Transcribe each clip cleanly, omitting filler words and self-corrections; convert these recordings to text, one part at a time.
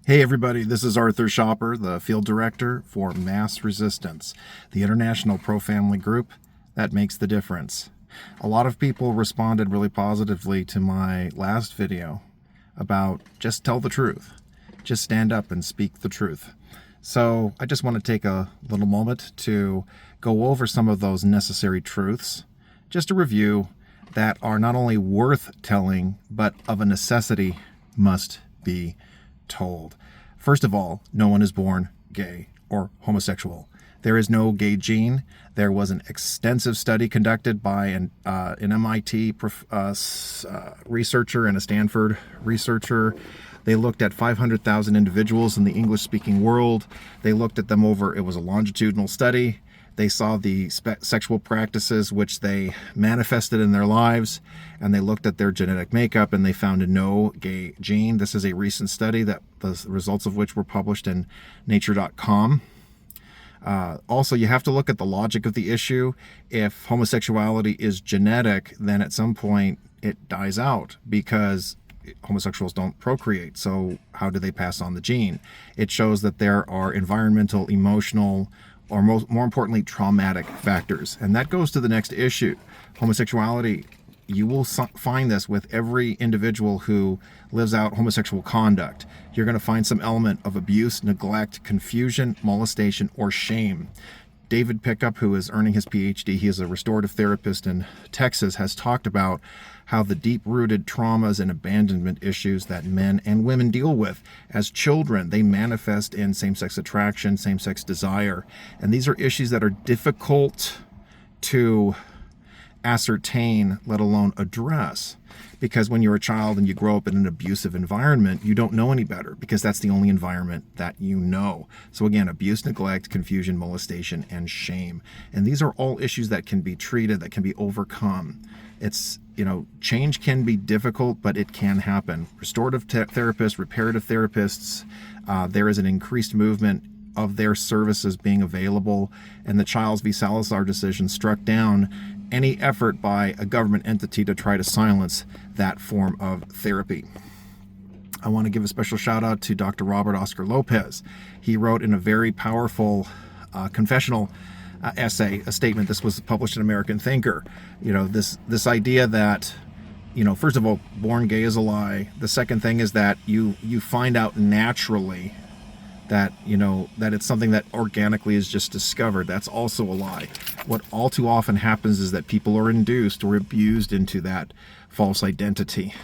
Hey everybody, this is Arthur Shopper, the field director for MassResistance, the international pro-family group that makes the difference. A lot of people responded really positively to my last video about just tell the truth. Just stand up and speak the truth. So I just want to take a little moment to go over some of those necessary truths, just a review that are not only worth telling, but of a necessity must be told. First of all, no one is born gay or homosexual. There is no gay gene. There was an extensive study conducted by an MIT researcher and a Stanford researcher. They looked at 500,000 individuals in the English-speaking world. They looked at them over, it was a longitudinal study. They saw the sexual practices which they manifested in their lives, and they looked at their genetic makeup, and they found no gay gene. This is a recent study that the results of which were published in nature.com. Also, you have to look at the logic of the issue. If homosexuality is genetic, then at some point it dies out because homosexuals don't procreate. So how do they pass on the gene? It shows that there are environmental, emotional, or more importantly, traumatic factors. And that goes to the next issue. Homosexuality, you will find this with every individual who lives out homosexual conduct. You're going to find some element of abuse, neglect, confusion, molestation, or shame. David Pickup, who is earning his PhD, he is a restorative therapist in Texas, has talked about how the deep-rooted traumas and abandonment issues that men and women deal with as children, they manifest in same-sex attraction, same-sex desire. And these are issues that are difficult to ascertain, let alone address. Because when you're a child and you grow up in an abusive environment, you don't know any better because that's the only environment that you know. So again, abuse, neglect, confusion, molestation, and shame. And these are all issues that can be treated, that can be overcome. It's, change can be difficult, but it can happen. Restorative therapists, reparative therapists, there is an increased movement of their services being available, and the Childs v. Salazar decision struck down any effort by a government entity to try to silence that form of therapy. I want to give a special shout out to Dr. Robert Oscar Lopez. He wrote in a very powerful confessional essay, a statement. This was published in American Thinker. This idea that, first of all, born gay is a lie. The second thing is that you find out naturally that that it's something that organically is just discovered. That's also a lie. What all too often happens is that people are induced or abused into that false identity.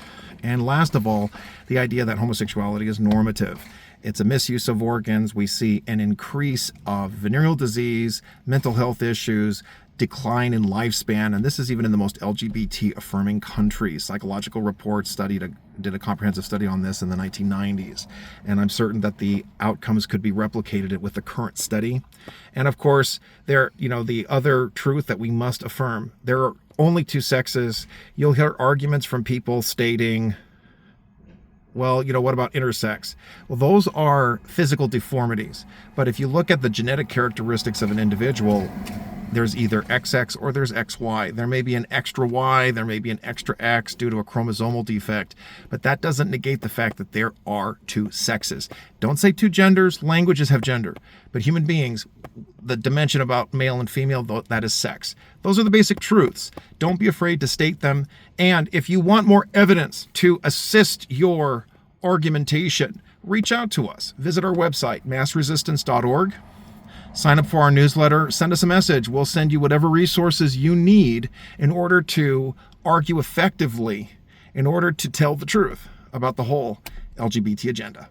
And last of all, the idea that homosexuality is normative. It's a misuse of organs. We see an increase of venereal disease, mental health issues, decline in lifespan, and this is even in the most LGBT-affirming countries. Psychological Reports did a comprehensive study on this in the 1990s, and I'm certain that the outcomes could be replicated with the current study. And of course, the other truth that we must affirm, there are only two sexes. You'll hear arguments from people stating, well, what about intersex? Well, those are physical deformities. But if you look at the genetic characteristics of an individual, there's either XX or there's XY. There may be an extra Y, there may be an extra X due to a chromosomal defect, but that doesn't negate the fact that there are two sexes. Don't say two genders. Languages have gender, but human beings, the dimension about male and female, that is sex. Those are the basic truths. Don't be afraid to state them. And if you want more evidence to assist your argumentation, reach out to us. Visit our website, massresistance.org. Sign up for our newsletter, send us a message. We'll send you whatever resources you need in order to argue effectively, in order to tell the truth about the whole LGBT agenda.